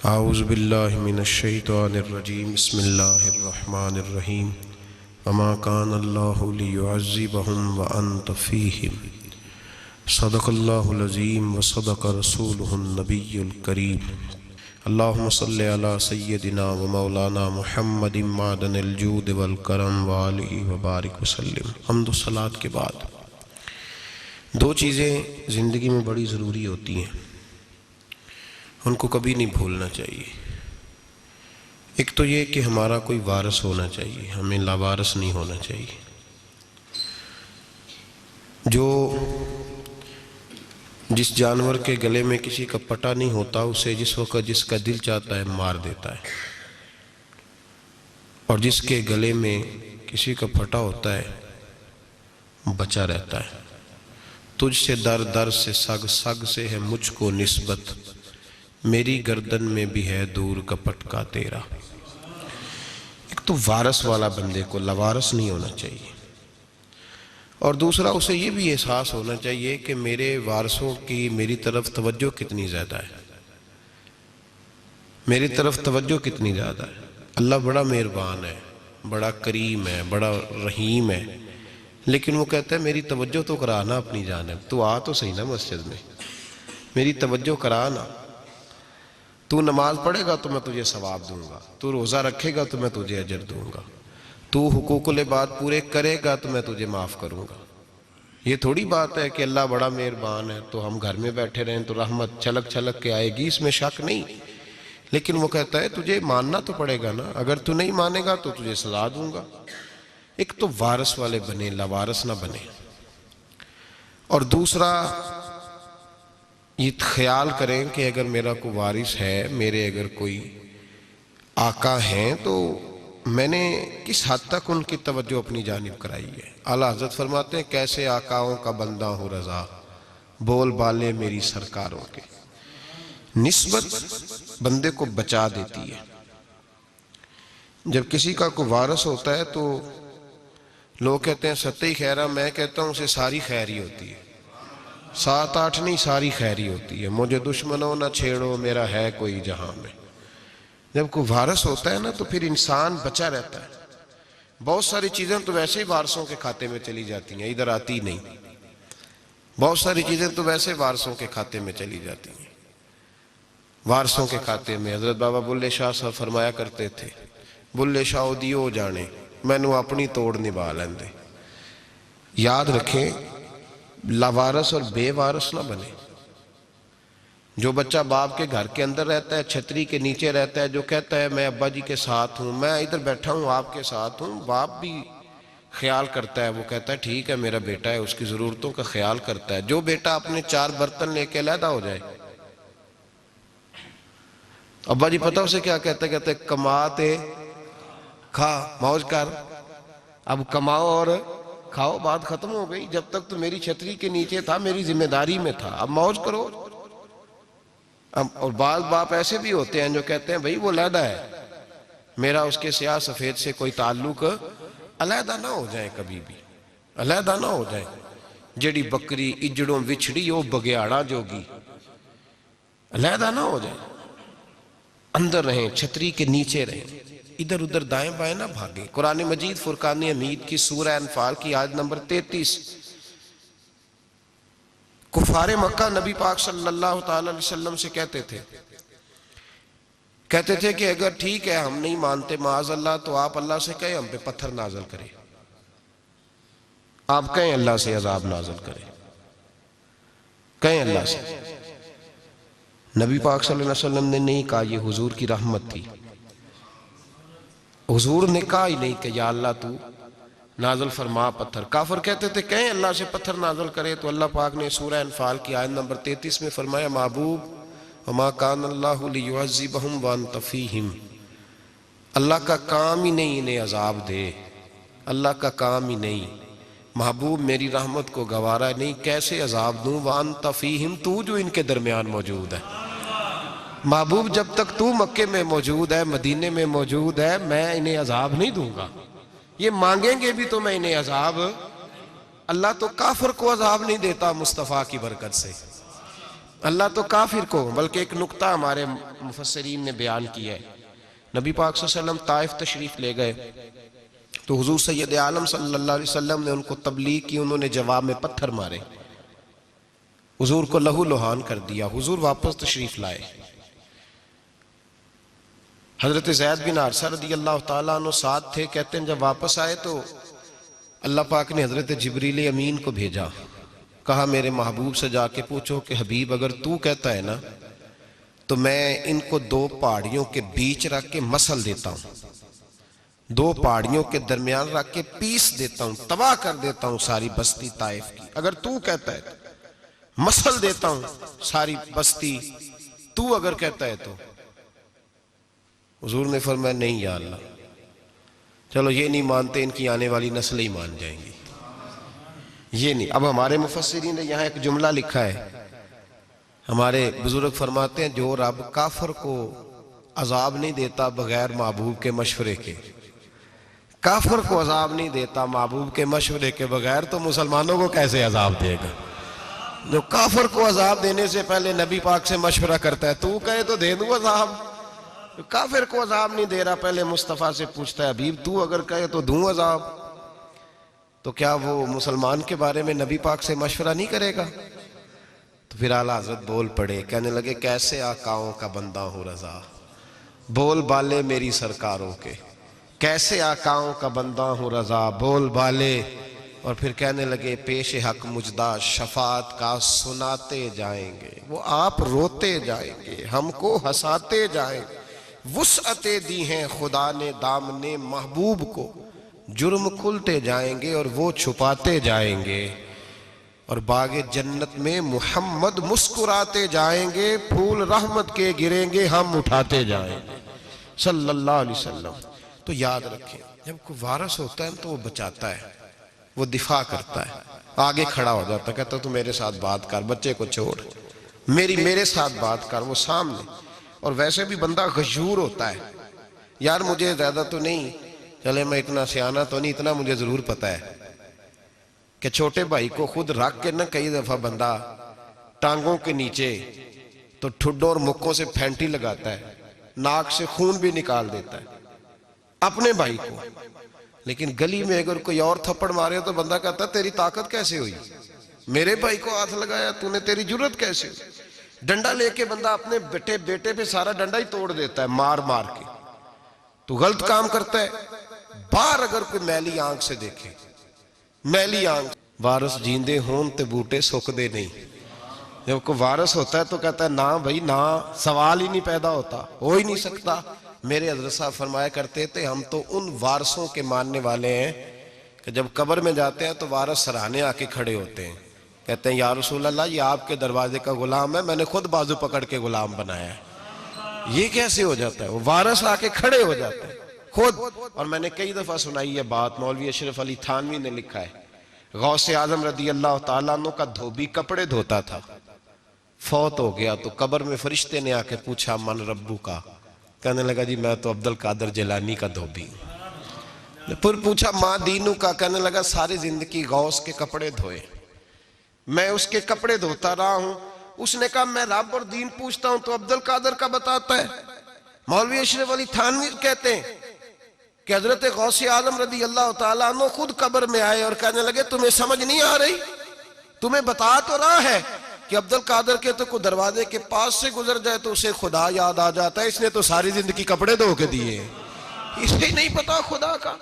اعوذ باللہ من الشیطان الرجیم بسم اللہ الرحمن الرحیم وما کان اللہ لیعذبہم وانت فیہم صدق اللہ العظیم وصدق رسولہ النبی الکریم اللہم صلی علی سیدنا و مولانا محمد معدن الجود والکرم وآلہ وبارک وسلم۔ حمد و صلاۃ کے بعد دو چیزیں زندگی میں بڑی ضروری ہوتی ہیں، ان کو کبھی نہیں بھولنا چاہیے۔ ایک تو یہ کہ ہمارا کوئی وارث ہونا چاہیے، ہمیں لاوارث نہیں ہونا چاہیے۔ جس جانور کے گلے میں کسی کا پٹا نہیں ہوتا، اسے جس وقت جس کا دل چاہتا ہے مار دیتا ہے، اور جس کے گلے میں کسی کا پھٹا ہوتا ہے بچا رہتا ہے۔ تجھ سے در در سے سگ سگ سے ہے مجھ کو نسبت، میری گردن میں بھی ہے دور کا پٹکا تیرا۔ ایک تو وارث والا بندے کو لاوارث نہیں ہونا چاہیے، اور دوسرا اسے یہ بھی احساس ہونا چاہیے کہ میرے وارثوں کی میری طرف توجہ کتنی زیادہ ہے، میری طرف توجہ کتنی زیادہ ہے۔ اللہ بڑا مہربان ہے، بڑا کریم ہے، بڑا رحیم ہے، لیکن وہ کہتا ہے میری توجہ تو کرانا اپنی جانب، تو آ تو صحیح نا مسجد میں، میری توجہ کرانا۔ تو نماز پڑھے گا تو میں تجھے ثواب دوں گا، تو روزہ رکھے گا تو میں تجھے اجر دوں گا، تو حقوق العباد پورے کرے گا تو میں تجھے معاف کروں گا۔ یہ تھوڑی بات ہے کہ اللہ بڑا مہربان ہے تو ہم گھر میں بیٹھے رہیں تو رحمت چھلک چھلک کے آئے گی، اس میں شک نہیں، لیکن وہ کہتا ہے تجھے ماننا تو پڑے گا نا، اگر تو نہیں مانے گا تو تجھے سزا دوں گا۔ ایک تو وارث والے بنے، لاوارث نہ بنے، اور دوسرا یہ خیال کریں کہ اگر میرا کوئی وارث ہے، میرے اگر کوئی آقا ہیں، تو میں نے کس حد تک ان کی توجہ اپنی جانب کرائی ہے۔ اعلیٰ حضرت فرماتے ہیں کیسے آقاؤں کا بندہ ہوں رضا، بول بالے میری سرکاروں کے۔ نسبت بندے کو بچا دیتی ہے۔ جب کسی کا کوئی وارث ہوتا ہے تو لوگ کہتے ہیں ستّی خیرہ، میں کہتا ہوں اسے ساری خیر ہی ہوتی ہے، 7-8 نہیں، ساری خیر ہی ہوتی ہے۔ مجھے دشمنوں نہ چھیڑو، میرا ہے کوئی جہاں میں۔ جب کوئی وارث ہوتا ہے نا تو پھر انسان بچا رہتا ہے۔ بہت ساری چیزیں تو ویسے ہی وارثوں کے کھاتے میں چلی جاتی ہیں، ادھر آتی نہیں۔ بہت ساری چیزیں تو ویسے وارثوں کے کھاتے میں چلی جاتی ہیں۔ وارثوں کے کھاتے میں حضرت بابا بلے شاہ صاحب فرمایا کرتے تھے، بلے شاہ دیو جانے مینوں اپنی توڑ نبھا لیندے۔ یاد رکھیں لاوارث اور بے وارث نہ بنے۔ جو بچہ باپ کے گھر کے اندر رہتا ہے، چھتری کے نیچے رہتا ہے، جو کہتا ہے میں ابا جی کے ساتھ ہوں، میں ادھر بیٹھا ہوں آپ کے ساتھ ہوں، باپ بھی خیال کرتا ہے، وہ کہتا ہے ٹھیک ہے میرا بیٹا ہے، اس کی ضرورتوں کا خیال کرتا ہے۔ جو بیٹا اپنے 4 برتن لے کے علیحدہ ہو جائے، ابا جی پتہ اسے کیا کہتا ہے؟ کہتا ہے کماتے کھا موج کر، اب کماؤ اور کھاؤ، بات ختم ہو گئی۔ جب تک تو میری چھتری کے نیچے تھا، میری ذمہ داری میں تھا، اب موج کرو۔ اور بعض باپ ایسے بھی ہوتے ہیں جو کہتے ہیں بھئی وہ علیحدہ ہے، میرا اس کے سیاہ سفید سے کوئی تعلق، علیحدہ نہ ہو جائیں، کبھی بھی علیحدہ نہ ہو جائیں۔ جڑی بکری اجڑوں وچھڑی وہ بگیاڑا جوگی، علیحدہ نہ ہو جائیں، اندر رہیں، چھتری کے نیچے رہیں، ادھر ادھر دائیں بائیں نہ بھاگیں۔ قرآن مجید فرقان حمید کی سورہ انفال کی آیت نمبر 33، کفار مکہ نبی پاک صلی اللہ تعالی علیہ وسلم سے کہتے تھے کہ اگر ٹھیک ہے ہم نہیں مانتے معاذ اللہ، تو آپ اللہ سے کہیں ہم پہ پتھر نازل کریں، آپ کہیں اللہ سے عذاب نازل کریں، کہیں اللہ سے۔ نبی پاک صلی اللہ علیہ وسلم نے نہیں کہا، یہ حضور کی رحمت تھی، حضور نے کہا ہی نہیں کہ یا اللہ تو نازل فرما پتھر۔ کافر کہتے تھے کہیں اللہ سے پتھر نازل کرے، تو اللہ پاک نے سورہ انفال کی آیت نمبر 33 میں فرمایا محبوب وما کان اللہ لیعذبہم وانت فیہم، اللہ کا کام ہی نہیں انہیں عذاب دے، اللہ کا کام ہی نہیں۔ محبوب میری رحمت کو گوارا نہیں، کیسے عذاب دوں، وانت فیہم، تو جو ان کے درمیان موجود ہے۔ محبوب جب تک تو مکے میں موجود ہے، مدینے میں موجود ہے، میں انہیں عذاب نہیں دوں گا۔ یہ مانگیں گے بھی تو میں انہیں عذاب، اللہ تو کافر کو عذاب نہیں دیتا مصطفیٰ کی برکت سے، اللہ تو کافر کو، بلکہ ایک نکتہ ہمارے مفسرین نے بیان کیا ہے. نبی پاک صلی اللہ علیہ وسلم طائف تشریف لے گئے تو حضور سید عالم صلی اللہ علیہ وسلم نے ان کو تبلیغ کی، انہوں نے جواب میں پتھر مارے، حضور کو لہو لہان کر دیا. حضور واپس تشریف لائے. حضرت زید بن حارثہ رضی اللہ تعالیٰ عنہ ساتھ تھے. کہتے ہیں جب واپس آئے تو اللہ پاک نے حضرت جبریل امین کو بھیجا، کہا میرے محبوب سے جا کے پوچھو کہ حبیب اگر تو کہتا ہے نا تو میں ان کو 2 پہاڑیوں کے بیچ رکھ کے مسل دیتا ہوں، 2 پہاڑیوں کے درمیان رکھ کے پیس دیتا ہوں، تباہ کر دیتا ہوں ساری بستی طائف کی. اگر تو کہتا ہے تو مسل دیتا ہوں ساری بستی، تو اگر کہتا ہے تو. حضور نے فرمایا نہیں یا اللہ، چلو یہ نہیں مانتے، ان کی آنے والی نسلیں ہی مان جائیں گی. یہ نہیں. اب ہمارے مفسرین نے یہاں ایک جملہ لکھا ہے، ہمارے بزرگ فرماتے ہیں جو رب کافر کو عذاب نہیں دیتا بغیر محبوب کے مشورے کے، کافر کو عذاب نہیں دیتا محبوب کے مشورے کے بغیر، تو مسلمانوں کو کیسے عذاب دے گا؟ جو کافر کو عذاب دینے سے پہلے نبی پاک سے مشورہ کرتا ہے، تو کہے تو دے دوں عذاب. کافر کو عذاب نہیں دے رہا، پہلے مصطفیٰ سے پوچھتا ہے حبیب تو اگر کہے تو دوں عذاب. تو کیا وہ مسلمان کے بارے میں نبی پاک سے مشورہ نہیں کرے گا؟ تو پھر اعلیٰ حضرت بول پڑے، کہنے لگے کیسے آقاؤں کا بندہ ہوں رضا، بول بالے میری سرکاروں کے، کیسے آقاؤں کا بندہ ہوں رضا، بول بالے. اور پھر کہنے لگے پیش حق مجدہ شفاعت کا سناتے جائیں گے، وہ آپ روتے جائیں گے، ہم کو ہنساتے جائیں گے. وسعتیں دی ہیں خدا نے دامن محبوب کو، جرم کھلتے جائیں گے اور وہ چھپاتے جائیں گے. اور باغ جنت میں محمد مسکراتے جائیں گے، پھول رحمت کے گریں گے، ہم اٹھاتے جائیں گے صلی اللہ علیہ وسلم. تو یاد رکھیں جب کوئی وارث ہوتا ہے تو وہ بچاتا ہے، وہ دفاع کرتا ہے، آگے کھڑا ہو جاتا ہے، کہتا ہے تو میرے ساتھ بات کر، بچے کو چھوڑ، میرے ساتھ بات کر، وہ سامنے. اور ویسے بھی بندہ غیور ہوتا ہے، یار مجھے زیادہ تو نہیں، چلے میں اتنا سیانہ تو نہیں، اتنا مجھے ضرور پتہ ہے کہ چھوٹے بھائی کو خود رکھ کے نہ کئی دفعہ بندہ ٹانگوں کے نیچے تو ٹھڈوں اور مکوں سے پھینٹی لگاتا ہے، ناک سے خون بھی نکال دیتا ہے اپنے بھائی کو. لیکن گلی میں اگر کوئی اور تھپڑ مارے تو بندہ کہتا ہے تیری طاقت کیسے ہوئی، میرے بھائی کو ہاتھ لگایا تو نے، تیری جرت کیسے ہوئی. ڈنڈا لے کے بندہ اپنے بیٹے پہ سارا ڈنڈا ہی توڑ دیتا ہے مار مار کے. تو غلط کام کرتا ہے. باہر اگر کوئی میلی آنکھ سے دیکھے، میلی آنکھ، وارث جیندے ہون تے بوٹے سکدے نہیں. جب کوئی وارث ہوتا ہے تو کہتا ہے نا بھائی نا، سوال ہی نہیں پیدا ہوتا، ہو ہی نہیں سکتا. میرے حضرت صاحب فرمایا کرتے تھے ہم تو ان وارثوں کے ماننے والے ہیں کہ جب قبر میں جاتے ہیں تو وارث سراہنے آ کے کھڑے ہوتے ہیں، کہتے ہیں یا رسول اللہ یہ آپ کے دروازے کا غلام ہے، میں نے خود بازو پکڑ کے غلام بنایا ہے. یہ کیسے ہو جاتا ہے؟ وہ وارث آ کے کھڑے ہو جاتے ہیں خود. اور میں نے کئی دفعہ سنائی یہ بات، مولوی اشرف علی تھانوی نے لکھا ہے، غوث اعظم رضی اللہ تعالیٰ عنہ کا دھوبی کپڑے دھوتا تھا، فوت ہو گیا تو قبر میں فرشتے نے آ کے پوچھا من ربو کا، کہنے لگا جی میں تو عبد القادر جیلانی کا دھوبی ہوں. پھر پوچھا ماں دینو کا، کہنے لگا ساری زندگی غوث کے کپڑے دھوئے، میں اس کے کپڑے دھوتا رہا ہوں. اس نے کہا میں رب اور دین پوچھتا ہوں تو عبد القادر کا بتاتا ہے. مولوی اشرف علی تھانوی کہتے ہیں کہ حضرت غوث اعظم رضی اللہ تعالیٰ عنہ خود قبر میں آئے اور کہنے لگے تمہیں سمجھ نہیں آ رہی، تمہیں بتا تو رہا ہے کہ عبد القادر کے تو کوئی دروازے کے پاس سے گزر جائے تو اسے خدا یاد آ جاتا ہے، اس نے تو ساری زندگی کپڑے دھو کے دیے، اسے نہیں پتا خدا کا.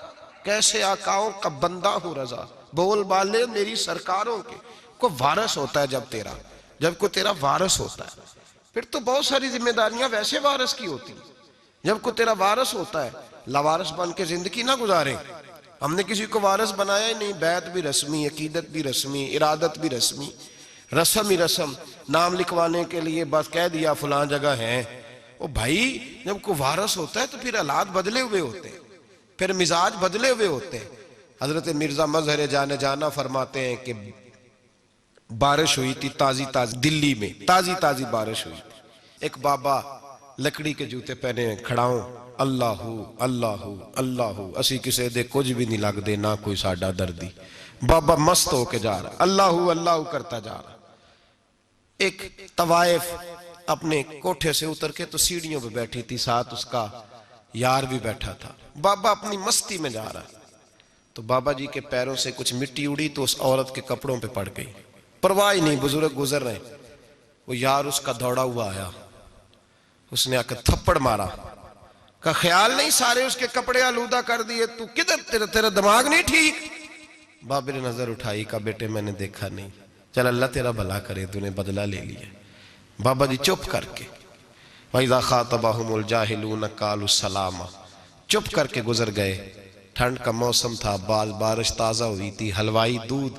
کیسے آقاؤں کا بندہ ہوں رضا، بول بالے میری سرکاروں کے. کوئی وارث ہوتا ہے جب کوئی تیرا وارث ہوتا ہے پھر تو بہت ساری ذمہ داریاں ویسے وارث کی ہوتی ہیں. جب کوئی تیرا وارث ہوتا ہے لاوارث بن کے زندگی نہ گزارے. ہم نے کسی کو وارث بنایا ہی نہیں، بیعت بھی رسمی، عقیدت بھی رسمی، ارادت بھی رسمی، رسم ہی رسم، نام لکھوانے کے لیے بس کہہ دیا فلاں جگہ ہیں. او بھائی جب کوئی وارث ہوتا ہے تو پھر حالات بدلے ہوئے ہوتے ہیں، پھر مزاج بدلے ہوئے ہوتے ہیں. حضرت مرزا مظہر جانا فرماتے ہیں کہ بارش ہوئی تھی تازی دلی میں تازی بارش ہوئی تھی. ایک بابا لکڑی کے جوتے پہنے کھڑا ہوں، اللہ اللہ اسی کسے دے کچھ بھی نہیں لگ دے نہ کوئی ساڈا دردی. بابا مست ہو کے جا رہا، اللہ کرتا جا رہا. ایک طوائف اپنے کوٹھے سے اتر کے تو سیڑھیوں پہ بیٹھی تھی، ساتھ اس کا یار بھی بیٹھا تھا۔ بابا اپنی مستی میں جا رہا ہے تو بابا جی کے پیروں سے کچھ مٹی اڑی تو اس عورت کے کپڑوں پہ پڑ گئی، پرواہ نہیں، بزرگ گزر رہے ہیں۔ وہ یار اس کا دوڑا ہوا آیا، اس نے آ کر تھپڑ مارا، کا خیال نہیں سارے اس کے کپڑے آلودہ کر دیے، تو کدھر تیرا دماغ نہیں ٹھیک؟ بابا نے نظر اٹھائی، کہا بیٹے میں نے دیکھا نہیں، چل اللہ تیرا بھلا کرے، تو نے بدلہ لے لیا۔ بابا جی چپ کر کے وَإِذَا خَاطَبَهُمُ الْجَاهِلُونَ قَالُوا السَّلَامَ، چپ کر کے گزر گئے۔ ٹھنڈ کا موسم تھا، بارش تازہ ہوئی تھی، حلوائی دودھ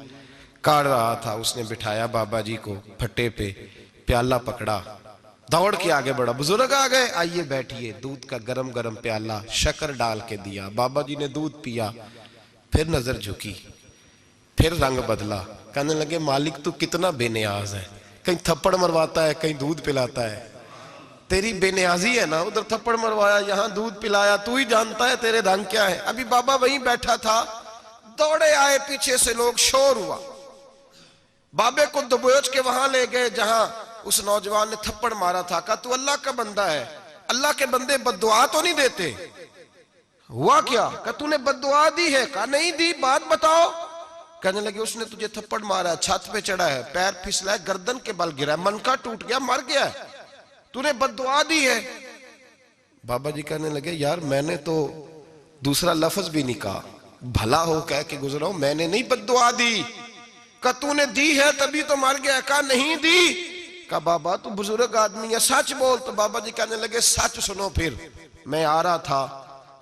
کاڑ رہا تھا، اس نے بٹھایا بابا جی کو پھٹے پہ، پیالہ پکڑا، دوڑ کے آگے بڑھا، بزرگ آ گئے، آئیے بیٹھیے، دودھ کا گرم گرم پیالہ شکر ڈال کے دیا، بابا جی نے دودھ پیا، پھر نظر جھکی، پھر رنگ بدلا، کہنے لگے مالک تو کتنا بے نیاز ہے، کہیں تھپڑ مرواتا ہے، کہیں دودھ پلاتا ہے، تیری بے نیازی ہے نا، ادھر تھپڑ مروایا، یہاں دودھ پلایا، تو ہی جانتا ہے تیرے رنگ کیا ہے۔ ابھی بابا وہیں بیٹھا تھا، دوڑے آئے پیچھے سے لوگ، شور ہوا، بابے کو دبوچ کے وہاں لے گئے جہاں اس نوجوان نے تھپڑ مارا تھا، کہا تو اللہ کا بندہ ہے، اللہ کے بندے بد دعا تو نہیں دیتے؟ ہوا کیا؟ کہا تو نے بد دعا دی ہے؟ کہا نہیں دی، بات بتاؤ۔ کہنے لگے اس نے تجھے تھپڑ مارا ہے، چھت پہ چڑھا ہے، پیر پھسلا ہے، گردن کے بل گرا ہے، منکا ٹوٹ گیا، مر گیا ہے، تو نے بد دعا دی ہے۔ بابا جی کہنے لگے یار میں نے تو دوسرا لفظ بھی نہیں کہا، بھلا ہو کہہ کے گزرا ہوں، میں نے نہیں بد دعا دی۔ کہا تو نے دی ہے تبھی تو مر گیا، کہا نہیں دی۔ کہا بابا تو بزرگ آدمی ہے، سچ بول۔ تو بابا جی کہنے لگے سچ سنو، پھر میں آ رہا تھا،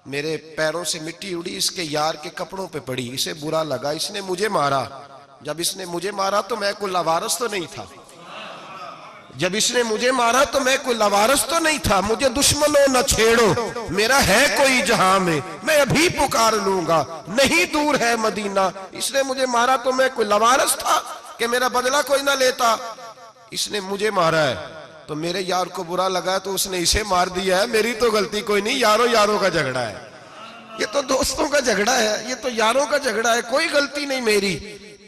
میرے پیروں سے مٹی اڑی، اس کے یار کے کپڑوں پہ پڑی، اسے برا لگا، اس نے مجھے مارا، جب اس نے مجھے مارا تو میں کوئی لاوارث تو نہیں تھا، جب اس نے مجھے مارا تو میں کوئی لاوارث تو نہیں تھا، مجھے دشمنوں نہ چھیڑو، میرا ہے کوئی جہاں میں ابھی پکار لوں گا، نہیں دور ہے مدینہ، اس نے مجھے مارا تو میں کوئی لاوارث تھا کہ میرا بدلہ کوئی نہ لیتا، اس نے مجھے مارا ہے تو میرے یار کو برا لگا ہے تو اس نے اسے مار دیا ہے، میری تو غلطی کوئی نہیں، یاروں کا جھگڑا ہے، یہ تو دوستوں کا جھگڑا ہے، یہ تو یاروں کا جھگڑا ہے، کوئی غلطی نہیں میری،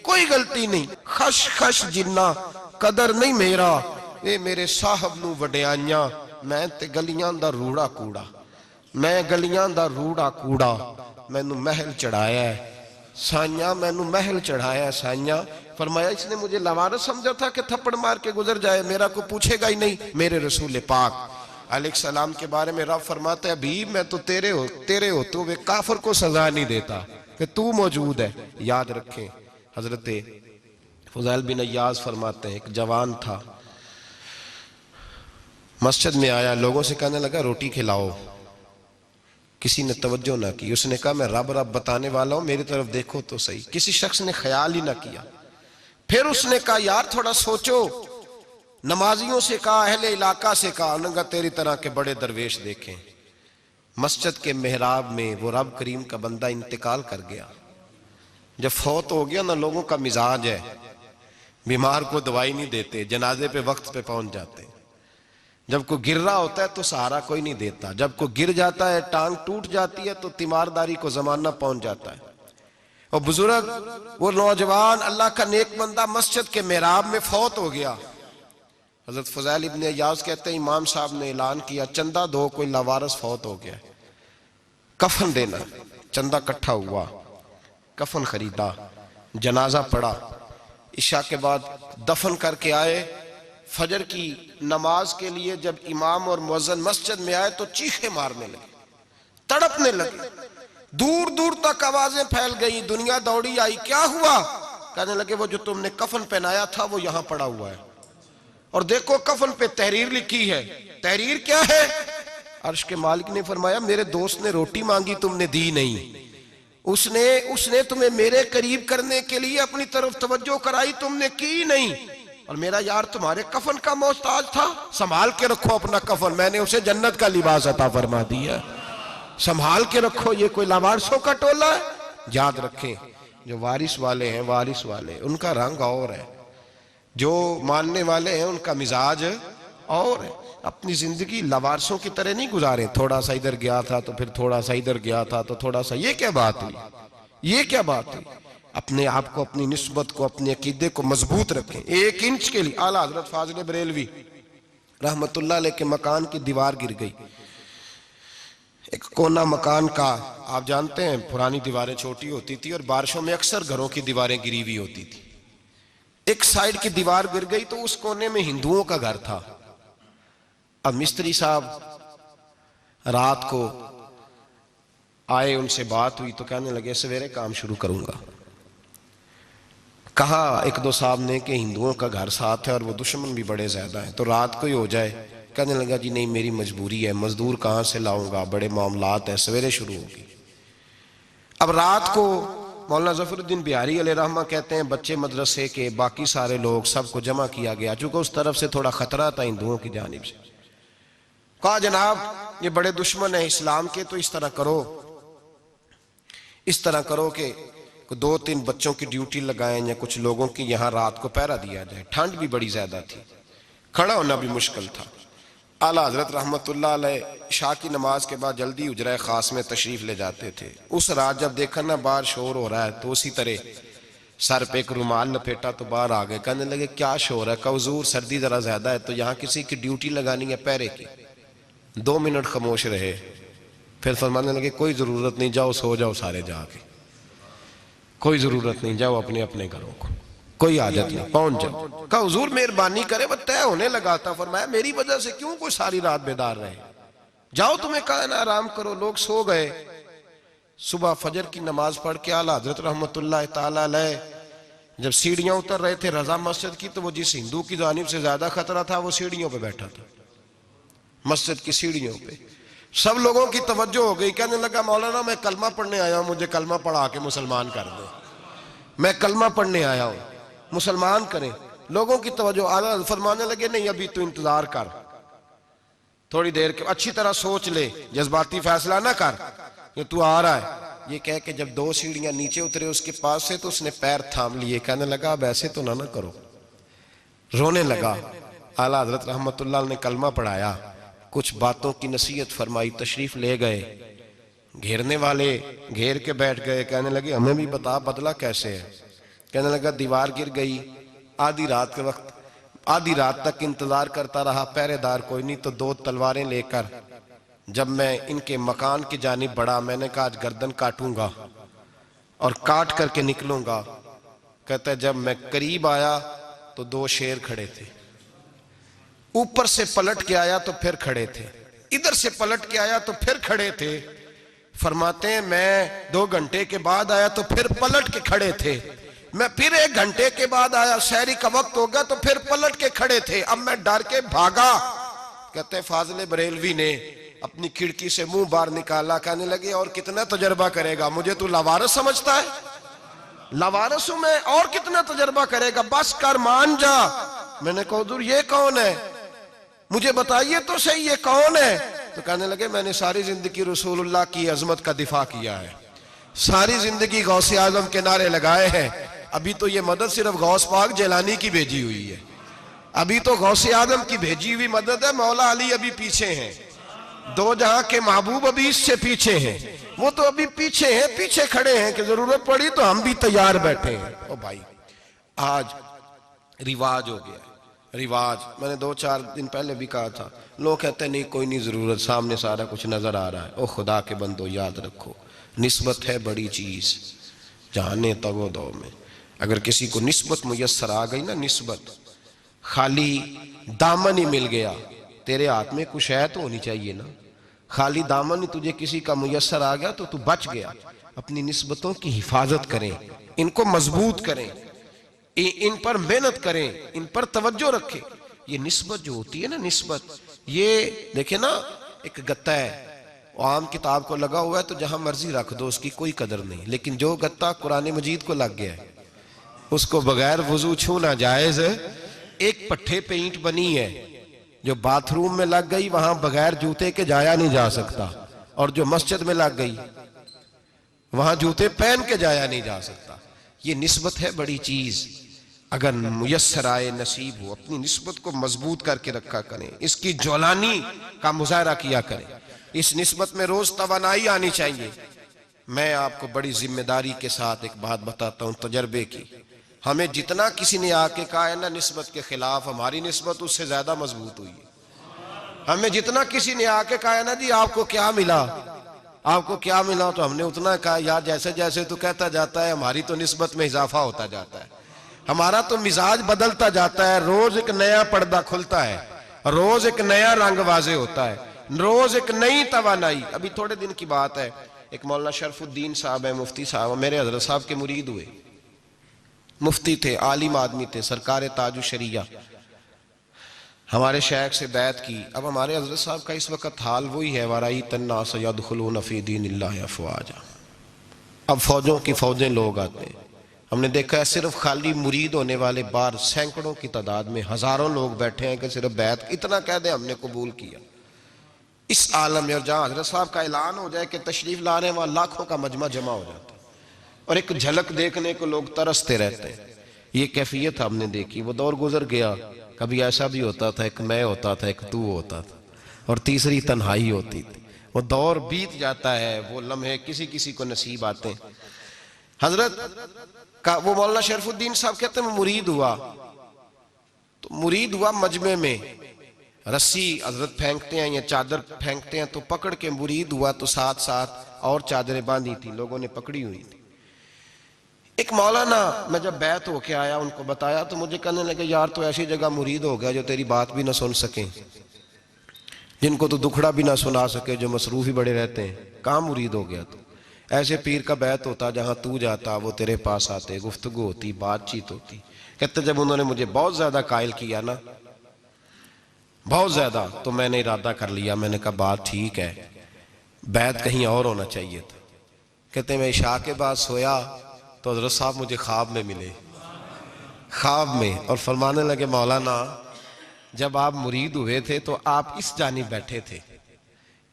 کوئی غلطی نہیں، خش خش جنہ قدر نہیں میرا، اے میرے صاحب نو وڈیانیاں، میں تے گلیاں دا روڑا کوڑا، میں گلیاں دا روڑا کوڑا، میں نو محل چڑھایا ہے سائیاں، میں نو محل چڑھایا ہے سائیاں۔ فرمایا اس نے مجھے لوارث سمجھا تھا کہ تھپڑ مار کے گزر جائے، میرا کو پوچھے گا ہی نہیں۔ میرے رسول پاک علیہ السلام کے بارے میں رب فرماتا ہے بھی میں تو تیرے ہوتے ہوئے کافر کو سزا نہیں دیتا کہ تو موجود ہے۔ یاد رکھیں حضرت فضیل بن عیاض فرماتے ہیں ایک جوان تھا، مسجد میں آیا، لوگوں سے کہنے لگا روٹی کھلاؤ، کسی نے توجہ نہ کی، اس نے کہا میں رب بتانے والا ہوں، میری طرف دیکھو تو صحیح، کسی شخص نے خیال ہی نہ کیا۔ پھر اس نے کہا یار تھوڑا سوچو، نمازیوں سے کہا، اہل علاقہ سے کہا، انہوں نے کہا تیری طرح کے بڑے درویش دیکھیں۔ مسجد کے محراب میں وہ رب کریم کا بندہ انتقال کر گیا، جب فوت ہو گیا نا، لوگوں کا مزاج ہے، بیمار کو دوائی نہیں دیتے، جنازے پہ وقت پہ پہنچ جاتے، جب کوئی گر رہا ہوتا ہے تو سہارا کوئی نہیں دیتا، جب کوئی گر جاتا ہے ٹانگ ٹوٹ جاتی ہے تو تیمارداری کو زمانہ پہنچ جاتا ہے۔ اور بزرگ وہ نوجوان اللہ کا نیک بندہ مسجد کے محراب میں فوت ہو گیا۔ حضرت فضیل ابن عیاض کہتے ہیں امام صاحب نے اعلان کیا چندہ دو، کوئی لاوارث فوت ہو گیا، کفن دینا، چندہ کٹھا ہوا، کفن خریدا، جنازہ پڑا، عشاء کے بعد دفن کر کے آئے، فجر کی نماز کے لیے جب امام اور مؤذن مسجد میں آئے تو چیخیں مارنے لگے، تڑپنے لگے، دور دور تک آوازیں پھیل گئی، دنیا دوڑی آئی، کیا ہوا؟ کہنے لگے وہ جو تم نے کفن پہنایا تھا وہ یہاں پڑا ہوا ہے، اور دیکھو کفن پہ تحریر لکھی ہے۔ تحریر کیا ہے؟ عرش کے مالک نے فرمایا میرے دوست نے روٹی مانگی تم نے دی نہیں، اس نے تمہیں میرے قریب کرنے کے لیے اپنی طرف توجہ کرائی، تم نے کی نہیں، اور میرا یار تمہارے کفن کا محتاج تھا، سنبھال کے رکھو اپنا کفن، میں نے اسے جنت کا لباس عطا فرما دیا، سنبھال کے رکھو، یہ کوئی لاوارثوں کا ٹولہ ہے۔ یاد رکھیں جو وارث والے ہیں، وارث والے ان کا رنگ اور ہے، جو ماننے والے ہیں ان کا مزاج اور ہے، اپنی زندگی لاوارثوں کی طرح نہیں گزاریں، تھوڑا سا ادھر گیا تھا تو پھر تھوڑا سا ادھر گیا تھا تو تھوڑا سا، یہ کیا بات ہوئی، یہ کیا بات ہوئی؟ اپنے آپ کو، اپنی نسبت کو، اپنے عقیدے کو مضبوط رکھیں. 1 انچ کے لیے اعلیٰ حضرت فاضل بریلوی رحمت اللہ علیہ کے مکان کی دیوار گر گئی. ایک کونا مکان کا، آپ جانتے ہیں پرانی دیواریں چھوٹی ہوتی تھی اور بارشوں میں اکثر گھروں کی دیواریں گری ہوئی ہوتی تھی. ایک سائیڈ کی دیوار گر گئی تو اس کونے میں ہندوؤں کا گھر تھا. اب مستری صاحب رات کو آئے، ان سے بات ہوئی تو کہنے لگے سویرے کام شروع کروں گا. کہا 1-2 صاحب نے کہ ہندوؤں کا گھر ساتھ ہے اور وہ دشمن بھی بڑے زیادہ ہیں، تو رات کو ہی ہو جائے. کہنے لگا جی نہیں، میری مجبوری ہے، مزدور کہاں سے لاؤں گا، بڑے معاملات ہیں، سویرے شروع ہوگی. اب رات کو مولانا ظفر الدین بہاری علیہ رحمہ کہتے ہیں بچے مدرسے کے، باقی سارے لوگ، سب کو جمع کیا گیا، چونکہ اس طرف سے تھوڑا خطرہ تھا ہندوؤں کی جانب سے. کہا جناب یہ بڑے دشمن ہیں اسلام کے، تو اس طرح کرو کہ 2-3 بچوں کی ڈیوٹی لگائیں یا کچھ لوگوں کی یہاں رات کو پہرا دیا جائے. ٹھنڈ بھی بڑی زیادہ تھی، کھڑا ہونا بھی مشکل تھا. اعلیٰ حضرت رحمت اللہ علیہ عشاء کی نماز کے بعد جلدی حجرہ خاص میں تشریف لے جاتے تھے. اس رات جب دیکھا نا باہر شور ہو رہا ہے تو اسی طرح سر پہ ایک رومال لپیٹا تو باہر آ گئے. کہنے لگے کیا شور ہے؟ کہا حضور سردی ذرا زیادہ ہے تو یہاں کسی کی ڈیوٹی لگانی ہے پہرے کی. 2 منٹ خاموش رہے، پھر فرمانے لگے کوئی ضرورت نہیں، جاؤ سو جاؤ سارے جا کے، کوئی ضرورت نہیں، جاؤ اپنے اپنے گھروں کو، کوئی حاجت نہیں، پہنچ جاؤ. کہا حضور مہربانی کرے، وہ طے ہونے لگا تھا. فرمایا میری وجہ سے کیوں کوئی ساری رات بیدار رہے، جاؤ تمہیں کہا نا آرام کرو. لوگ سو گئے. صبح فجر کی نماز پڑھ کے اعلیٰ حضرت رحمت اللہ تعالی علیہ جب سیڑھیاں اتر رہے تھے رضا مسجد کی، تو وہ جس ہندو کی جانب سے زیادہ خطرہ تھا وہ سیڑھیوں پہ بیٹھا تھا، مسجد کی سیڑھیوں پہ. سب لوگوں کی توجہ ہو گئی. کہنے لگا مولانا میں کلمہ پڑھنے آیا ہوں، مجھے کلمہ پڑھا کے مسلمان کر دو، میں کلمہ پڑھنے آیا ہوں، مسلمان کریں. لوگوں کی توجہ. اعلیٰ فرمانے لگے نہیں ابھی تو انتظار کر، تھوڑی دیر کے اچھی طرح سوچ لے، جذباتی فیصلہ نہ کر کہ تو آ رہا ہے. یہ کہہ کے جب 2 سیڑھیاں نیچے اترے اس کے پاس سے تو اس نے پیر تھام لیے. کہنے لگا اب ایسے تو نہ کرو، رونے لگا. اعلیٰ حضرت رحمت اللہ نے کلمہ پڑھایا، کچھ باتوں کی نصیحت فرمائی، تشریف لے گئے. گھیرنے والے گھیر کے بیٹھ گئے. کہنے لگے ہمیں بھی بتا بدلہ کیسے ہے. کہنے لگا دیوار گر گئی، آدھی رات کے وقت، آدھی رات تک انتظار کرتا رہا، پہرے دار کوئی نہیں، تو 2 تلواریں لے کر جب میں ان کے مکان کی جانب بڑھا، میں نے کہا آج گردن کاٹوں گا اور کاٹ کر کے نکلوں گا. کہتا ہے جب میں قریب آیا تو 2 شیر کھڑے تھے، اوپر سے پلٹ کے آیا تو پھر کھڑے تھے، ادھر سے پلٹ کے آیا تو پھر کھڑے تھے. فرماتے ہیں میں 2 گھنٹے کے بعد آیا تو پھر پلٹ کے کھڑے تھے، میں پھر 1 گھنٹے کے بعد آیا، سحری کا وقت ہو گیا تو پھر پلٹ کے کھڑے تھے. اب میں ڈر کے بھاگا. کہتے ہیں فاضل بریلوی نے اپنی کھڑکی سے منہ باہر نکالا. کہنے لگے اور کتنا تجربہ کرے گا، مجھے تو لاوارث سمجھتا ہے، لاوارث ہوں میں، اور کتنا تجربہ کرے گا، بس کر مان جا. میں نے کہا حضور یہ کون ہے، مجھے بتائیے تو صحیح یہ کون ہے. تو کہنے لگے میں نے ساری زندگی رسول اللہ کی عظمت کا دفاع کیا ہے، ساری زندگی غوث اعظم کے نعرے لگائے ہیں. ابھی تو یہ مدد صرف غوث پاک جیلانی کی بھیجی ہوئی ہے، ابھی تو غوث اعظم کی بھیجی ہوئی مدد ہے. مولا علی ابھی پیچھے ہیں، 2 جہاں کے محبوب ابھی اس سے پیچھے ہیں، وہ تو ابھی پیچھے ہیں، پیچھے کھڑے ہیں کہ ضرورت پڑی تو ہم بھی تیار بیٹھے ہیں. او بھائی آج رواج ہو گیا، رواج. میں نے 2-4 دن پہلے بھی کہا تھا، لوگ کہتے ہیں نہیں کوئی نہیں ضرورت، سامنے سارا کچھ نظر آ رہا ہے. او خدا کے بندو یاد رکھو نسبت ہے بڑی چیز، جانے تگو دو میں. اگر کسی کو نسبت میسر آ گئی نا، نسبت، خالی دامن ہی مل گیا، تیرے ہاتھ میں کچھ ہے تو ہونی چاہیے نا. خالی دامن ہی تجھے کسی کا میسر آ گیا تو بچ گیا. اپنی نسبتوں کی حفاظت کریں، ان کو مضبوط کریں، ان پر محنت کریں، ان پر توجہ رکھیں. یہ نسبت جو ہوتی ہے نا، نسبت، یہ دیکھیں نا ایک گتا ہے، عام کتاب کو لگا ہوا ہے تو جہاں مرضی رکھ دو، اس کی کوئی قدر نہیں. لیکن جو گتا قرآن مجید کو لگ گیا ہے اس کو بغیر وضو چھونا جائز ہے. ایک پٹھے پہ اینٹ بنی ہے جو باتھ روم میں لگ گئی، وہاں بغیر جوتے کے جایا نہیں جا سکتا، اور جو مسجد میں لگ گئی وہاں جوتے پہن کے جایا نہیں جا سکتا. یہ نسبت ہے بڑی چیز. اگر میسر آئے، نصیب ہو، اپنی نسبت کو مضبوط کر کے رکھا کریں، اس کی جولانی کا مظاہرہ کیا کریں. اس نسبت میں روز توانائی آنی چاہیے. میں آپ کو بڑی ذمہ داری کے ساتھ ایک بات بتاتا ہوں تجربے کی. ہمیں جتنا کسی نے آ کے کہا ہے نا نسبت کے خلاف، ہماری نسبت اس سے زیادہ مضبوط ہوئی ہے. ہمیں جتنا کسی نے آ کے کہا ہے نا جی آپ کو کیا ملا، آپ کو کیا ملا، تو ہم نے اتنا کہا یار جیسے جیسے تو کہتا جاتا ہے ہماری تو نسبت میں اضافہ ہوتا جاتا ہے، ہمارا تو مزاج بدلتا جاتا ہے، روز ایک نیا پردہ کھلتا ہے، روز ایک نیا رنگ واضح ہوتا ہے، روز ایک نئی توانائی. ابھی تھوڑے دن کی بات ہے، ایک مولانا شرف الدین صاحب ہے، مفتی صاحب، میرے حضرت صاحب کے مرید ہوئے، مفتی تھے، عالم آدمی تھے، سرکار تاج الشریعہ. ہمارے شیخ سے بیعت کی. اب ہمارے حضرت صاحب کا اس وقت حال وہی ہے وَرَأَيْتَ النَّاسَ يَدْخُلُونَ فِي دِينِ اللَّهِ أَفْوَاجًا. اب فوجوں کی فوجیں لوگ آتے ہیں. ہم نے دیکھا ہے صرف خالی مرید ہونے والے باہر سینکڑوں کی تعداد میں ہزاروں لوگ بیٹھے ہیں کہ صرف بیعت اتنا کہہ دیں ہم نے قبول کیا. اس عالم میں اور جہاں حضرت صاحب کا اعلان ہو جائے کہ تشریف لا رہے ہیں وہاں لاکھوں کا مجمع جمع ہو جاتا ہے اور ایک جھلک دیکھنے کو لوگ ترستے رہتے ہیں. یہ کیفیت ہم نے دیکھی. وہ دور گزر گیا. کبھی ایسا بھی ہوتا تھا ایک میں ہوتا تھا، ایک تو ہوتا تھا، اور تیسری تنہائی ہوتی تھی. وہ دور بیت جاتا ہے، وہ لمحے کسی کسی کو نصیب آتے ہیں. حضرت کا وہ مولانا شرف الدین صاحب کہتے ہیں مرید ہوا تو مرید ہوا مجمع میں رسی حضرت پھینکتے ہیں یا چادر پھینکتے ہیں تو پکڑ کے مرید ہوا تو ساتھ ساتھ اور چادریں باندھی تھی، لوگوں نے پکڑی ہوئی تھی. ایک مولانا میں جب بیعت ہو کے آیا ان کو بتایا تو مجھے کہنے لگے یار تو ایسی جگہ مرید ہو گیا جو تیری بات بھی نہ سن سکیں، جن کو تو دکھڑا بھی نہ سنا سکے، جو مصروف ہی بڑے رہتے ہیں. کہاں مرید ہو گیا تو؟ ایسے پیر کا بیعت ہوتا جہاں تو جاتا وہ تیرے پاس آتے، گفتگو ہوتی، بات چیت ہوتی. کہتے جب انہوں نے مجھے بہت زیادہ قائل کیا نا، بہت زیادہ، تو میں نے ارادہ کر لیا. میں نے کہا بات ٹھیک ہے، بیعت کہیں اور ہونا چاہیے تھا. کہتے ہیں میں عشاء کے بعد سویا تو حضرت صاحب مجھے خواب میں ملے، خواب میں، اور فرمانے لگے مولانا جب آپ مرید ہوئے تھے تو آپ اس جانب بیٹھے تھے،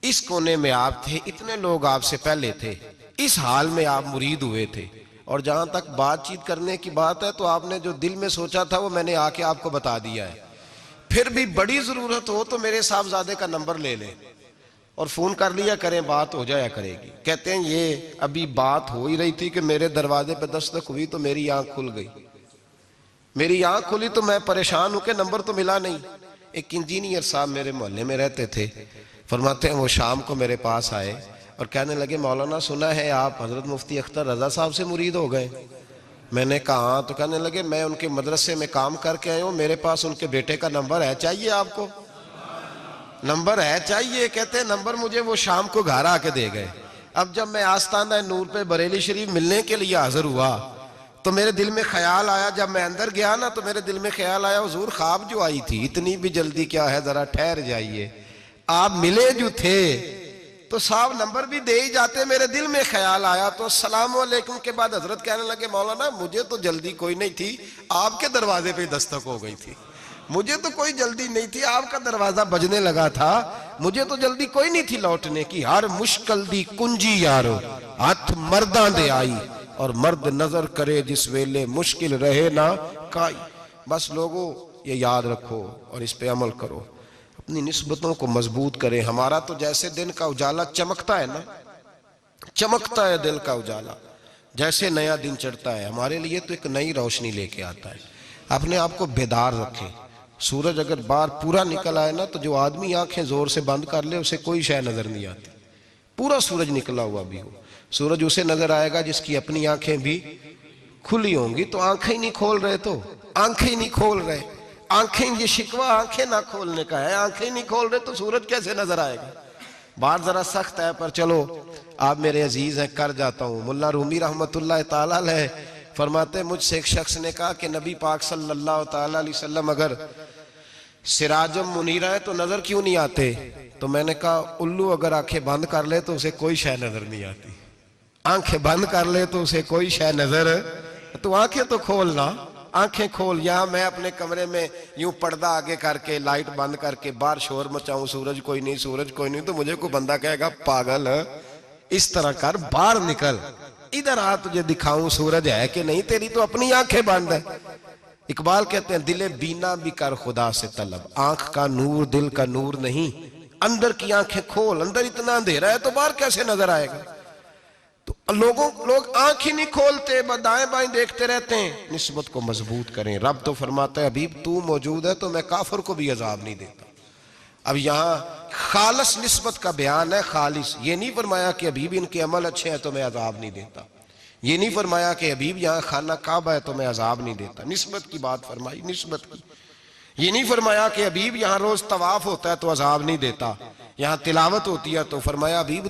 اس کونے میں آپ تھے، اتنے لوگ آپ سے پہلے تھے، اس حال میں آپ مرید ہوئے تھے، اور جہاں تک بات چیت کرنے کی بات ہے تو آپ نے جو دل میں سوچا تھا وہ میں نے آ کے آپ کو بتا دیا ہے. پھر بھی بڑی ضرورت ہو تو میرے صاحبزادے کا نمبر لے لیں اور فون کر لیا کریں، بات ہو جایا کرے گی. کہتے ہیں یہ ابھی بات ہو ہی رہی تھی کہ میرے دروازے پہ دستک ہوئی تو میری آنکھ کھل گئی. میری آنکھ کھلی تو میں پریشان ہوں کہ نمبر تو ملا نہیں. ایک انجینئر صاحب میرے محلے میں رہتے تھے، فرماتے ہیں وہ شام کو میرے پاس آئے اور کہنے لگے مولانا سنا ہے آپ حضرت مفتی اختر رضا صاحب سے مرید ہو گئے. میں نے کہا ہاں. تو کہنے لگے میں ان کے مدرسے میں کام کر کے آئے ہوں، میرے پاس ان کے بیٹے کا نمبر ہے، چاہیے آپ کو؟ نمبر ہے چاہیے؟ کہتے ہیں نمبر مجھے وہ شام کو گھر آ کے دے گئے. اب جب میں آستانہ نور پہ بریلی شریف ملنے کے لیے حاضر ہوا تو میرے دل میں خیال آیا، جب میں اندر گیا نا تو میرے دل میں خیال آیا حضور خواب جو آئی تھی اتنی بھی جلدی کیا ہے، ذرا ٹھہر جائیے، آپ ملے جو تھے تو صاحب نمبر بھی دے ہی جاتے. میرے دل میں خیال آیا تو السلام علیکم کے بعد حضرت کہنے لگے مولانا مجھے تو جلدی کوئی نہیں تھی، آپ کے دروازے پہ دستک ہو گئی تھی. مجھے تو کوئی جلدی نہیں تھی، آپ کا دروازہ بجنے لگا تھا، مجھے تو جلدی کوئی نہیں تھی لوٹنے کی. ہر مشکل دی کنجی یارو ہاتھ مرداں دے آئی، اور مرد نظر کرے جس ویلے مشکل رہے نہ کائی. بس لوگوں یہ یاد رکھو اور اس پہ عمل کرو، اپنی نسبتوں کو مضبوط کریں. ہمارا تو جیسے دن کا اجالا چمکتا ہے نا، چمکتا ہے دل کا اجالا، جیسے نیا دن چڑھتا ہے ہمارے لیے تو ایک نئی روشنی لے کے آتا ہے. اپنے آپ کو بیدار رکھیں. سورج اگر باہر پورا نکل آئے نا تو جو آدمی آنکھیں زور سے بند کر لے اسے کوئی شے نظر نہیں آتی. پورا سورج نکلا ہوا بھی ہو، سورج اسے نظر آئے گا جس کی اپنی آنکھیں بھی کھلی ہوں گی. تو آنکھیں ہی نہیں کھول رہے، تو آنکھیں ہی نہیں کھول رہے، آنکھیں، یہ شکوہ آنکھیں نہ کھولنے کا ہے. آنکھیں نہیں کھول رہے تو سورج کیسے نظر آئے گا؟ بات ذرا سخت ہے پر چلو آپ میرے عزیز ہیں کر جاتا ہوں. ملا رومی رحمت اللہ تعالیٰ علیہ فرماتے مجھ سے ایک شخص نے کہا کہ نبی پاک صلی اللہ تعالیٰ علیہ وسلم اگر سراجم منیرہ ہے تو نظر کیوں نہیں آتے؟ تو میں نے کہا الو اگر آنکھیں بند کر لے تو اسے کوئی شے نظر نہیں آتی. آنکھیں بند کر لے تو اسے کوئی شے نظر، تو آنکھیں تو کھولنا، آنکھیں کھول. یہاں میں اپنے کمرے میں یوں پردہ آگے کر کے لائٹ بند کر کے باہر شور مچاؤں سورج کوئی نہیں، سورج کوئی نہیں، تو مجھے کوئی بندہ کہے گا پاگل اس طرح کر، باہر نکل، ادھر آ تجھے دکھاؤں سورج ہے کہ نہیں، تیری تو اپنی آنکھیں بند ہے. اقبال کہتے ہیں دل بینا بھی کر خدا سے طلب، آنکھ کا نور دل کا نور نہیں، اندر کی آنکھیں کھول. اندر اتنا اندھیرا ہے تو باہر کیسے نظر آئے گا؟ تو لوگ آنکھ ہی نہیں کھولتے، دائیں بائیں دیکھتے رہتے ہیں۔ نسبت کو مضبوط کریں۔ رب تو فرماتا ہے حبیب تو موجود ہے تو میں کافر کو بھی عذاب نہیں دیتا۔ اب یہاں خالص نسبت کا بیان ہے، خالص۔ یہ نہیں فرمایا کہ حبیب ان کے عمل اچھے ہیں تو میں عذاب نہیں دیتا، یہ نہیں فرمایا کہ حبیب یہاں خانہ کعبہ ہے تو میں عذاب نہیں دیتا۔ نسبت کی بات فرمائی، نسبت کی۔ یہ نہیں فرمایا کہ حبیب یہاں روز طواف ہوتا ہے تو عذاب نہیں دیتا، یہاں تلاوت ہوتی ہے تو فرمایا حبیب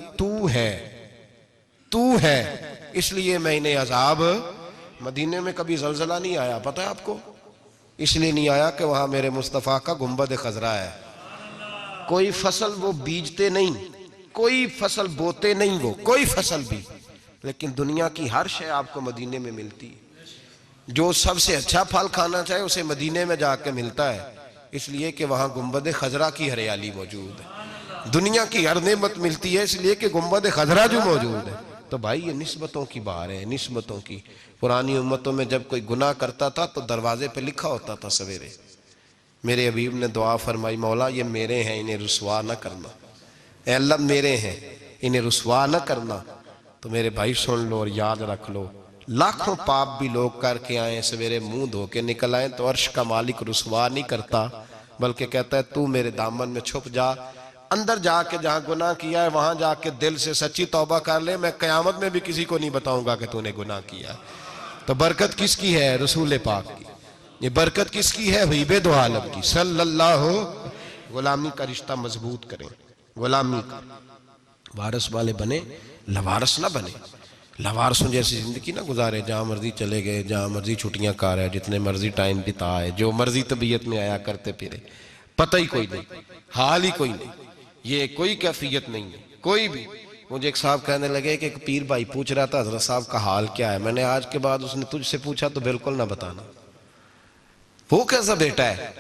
تو ہے اس لیے میں انہیں عذاب۔ مدینے میں کبھی زلزلہ نہیں آیا، پتہ ہے آپ کو؟ اس لیے نہیں آیا کہ وہاں میرے مصطفیٰ کا گنبد خضرا ہے۔ کوئی فصل وہ بیجتے نہیں، کوئی فصل بوتے نہیں، وہ کوئی فصل بھی، لیکن دنیا کی ہر شے آپ کو مدینے میں ملتی ہے۔ جو سب سے اچھا پھل کھانا چاہے اسے مدینے میں جا کے ملتا ہے، اس لیے کہ وہاں گنبد خضرا کی ہریالی موجود ہے۔ دنیا کی ہر نعمت ملتی ہے اس لیے کہ گنبد خضرا جو موجود ہے۔ تو بھائی یہ نسبتوں کی بات ہے، نسبتوں کی۔ پرانی امتوں میں جب کوئی گناہ کرتا تھا تو دروازے پہ لکھا ہوتا تھا سویرے، میرے حبیب نے دعا فرمائی مولا یہ میرے ہیں انہیں رسوا نہ کرنا، اے اللہ میرے ہیں انہیں رسوا نہ کرنا۔ تو میرے بھائی سن لو اور یاد رکھ لو، لاکھوں پاپ بھی لوگ کر کے آئیں، سویرے منہ دھو کے نکل آئیں تو عرش کا مالک رسوا نہیں کرتا، بلکہ کہتا ہے تو میرے دامن میں چھپ جا، اندر جا کے جہاں گناہ کیا ہے وہاں جا کے دل سے سچی توبہ کر لے، میں قیامت میں بھی کسی کو نہیں بتاؤں گا کہ تو نے گناہ کیا ہے۔ تو برکت کس کی ہے؟ رسول پاک کی۔ یہ برکت کس کی ہے؟ حبیب دو عالم کی صلی اللہ۔ غلامی کا رشتہ مضبوط کریں، غلامی کا وارث والے بنے، لوارث نہ بنے۔ لوارثوں جیسی زندگی نہ گزارے، جہاں مرضی چلے گئے، جہاں مرضی چھٹیاں کار ہے، جتنے مرضی ٹائم بتا ہے، جو مرضی طبیعت میں آیا کرتے پھرے، پتہ ہی کوئی نہیں، حال ہی کوئی نہیں، یہ کوئی کیفیت نہیں ہے کوئی بھی۔ مجھے ایک صاحب کہنے لگے کہ ایک پیر بھائی پوچھ رہا تھا حضرت صاحب کا حال کیا ہے، میں نے آج کے بعد اس نے تجھ سے پوچھا تو بالکل نہ بتانا۔ وہ کیسا بیٹا ہے،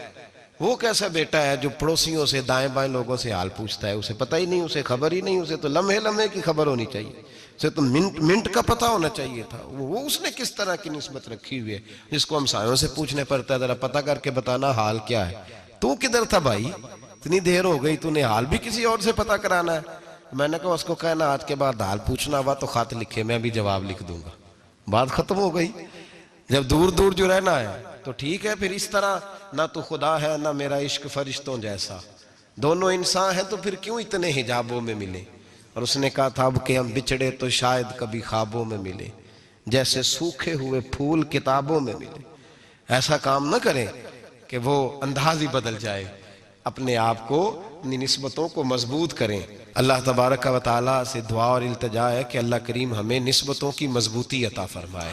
وہ کیسا بیٹا ہے جو پڑوسیوں سے دائیں بائیں لوگوں سے حال پوچھتا ہے، اسے پتہ ہی نہیں، اسے خبر ہی نہیں، اسے تو لمحے لمحے کی خبر ہونی چاہیے، اسے تو منٹ منٹ کا پتہ ہونا چاہیے تھا۔ وہ اس نے کس طرح کی نسبت رکھی ہوئی ہے جس کو ہم سایوں سے پوچھنے پڑتا ہے ذرا پتہ کر کے بتانا حال کیا ہے۔ تو کدھر تھا بھائی، اتنی دیر ہو گئی، تو نے حال بھی کسی اور سے پتہ کرانا ہے۔ میں نے کہا اس کو کہنا آج کے بعد حال پوچھنا ہوا تو خط لکھے، میں بھی جواب لکھ دوں گا، بات ختم ہو گئی۔ جب دور دور جو رہنا ہے تو ٹھیک ہے، پھر اس طرح نہ تو خدا ہے نہ میرا عشق فرشتوں جیسا، دونوں انسان ہیں تو پھر کیوں اتنے حجابوں میں ملے۔ اور اس نے کہا تھا اب کہ ہم بچھڑے تو شاید کبھی خوابوں میں ملے، جیسے سوکھے ہوئے پھول کتابوں میں ملے۔ ایسا کام نہ کریں کہ وہ انداز ہی بدل جائے، اپنے آپ کو، اپنی نسبتوں کو مضبوط کریں۔ اللہ تبارک و تعالیٰ سے دعا اور التجا ہے کہ اللہ کریم ہمیں نسبتوں کی مضبوطی عطا فرمائے،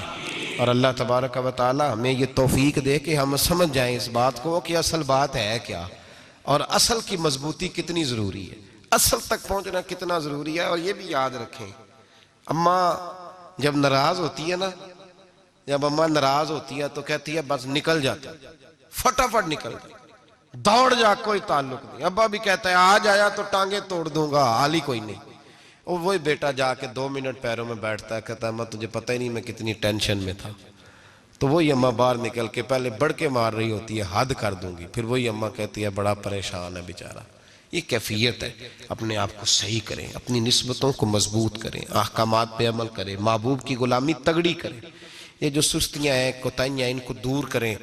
اور اللہ تبارک و تعالیٰ ہمیں یہ توفیق دے کہ ہم سمجھ جائیں اس بات کو کہ اصل بات ہے کیا، اور اصل کی مضبوطی کتنی ضروری ہے، اصل تک پہنچنا کتنا ضروری ہے۔ اور یہ بھی یاد رکھیں، اماں جب ناراض ہوتی ہے نا، جب اماں ناراض ہوتی ہے تو کہتی ہے بس نکل جاتا، فٹافٹ نکل جاتا، دوڑ جا، کوئی تعلق نہیں۔ ابا بھی کہتا ہے آج آیا تو ٹانگیں توڑ دوں گا، حال ہی کوئی نہیں۔ اور وہی بیٹا جا کے 2 منٹ پیروں میں بیٹھتا ہے، کہتا ہے اماں تجھے پتہ ہی نہیں میں کتنی ٹینشن میں تھا۔ تو وہی اماں باہر نکل کے پہلے بڑھ کے مار رہی ہوتی ہے حد کر دوں گی، پھر وہی اماں کہتی ہے بڑا پریشان ہے بیچارہ۔ یہ کیفیت ہے، اپنے آپ کو صحیح کریں، اپنی نسبتوں کو مضبوط کریں، احکامات پہ عمل کریں، محبوب کی غلامی تگڑی کریں۔ یہ جو سستیاں ہیں، کوتاہیاں، ان کو دور کریں۔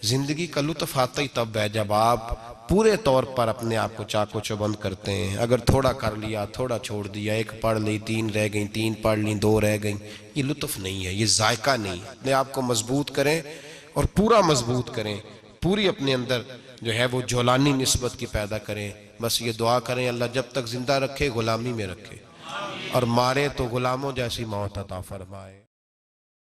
زندگی کا لطف آتا ہی تب ہے جب آپ پورے طور پر اپنے آپ کو چاق و چوبند کرتے ہیں۔ اگر تھوڑا کر لیا، تھوڑا چھوڑ دیا، 1 پڑھ لی، 3 رہ گئیں، 3 پڑھ لیں، 2 رہ گئیں، یہ لطف نہیں ہے، یہ ذائقہ نہیں ہے۔ اپنے آپ کو مضبوط کریں اور پورا مضبوط کریں، پوری اپنے اندر جو ہے وہ جولانی نسبت کی پیدا کریں۔ بس یہ دعا کریں اللہ جب تک زندہ رکھے غلامی میں رکھے، اور مارے تو غلاموں جیسی موت عطا فرمائے۔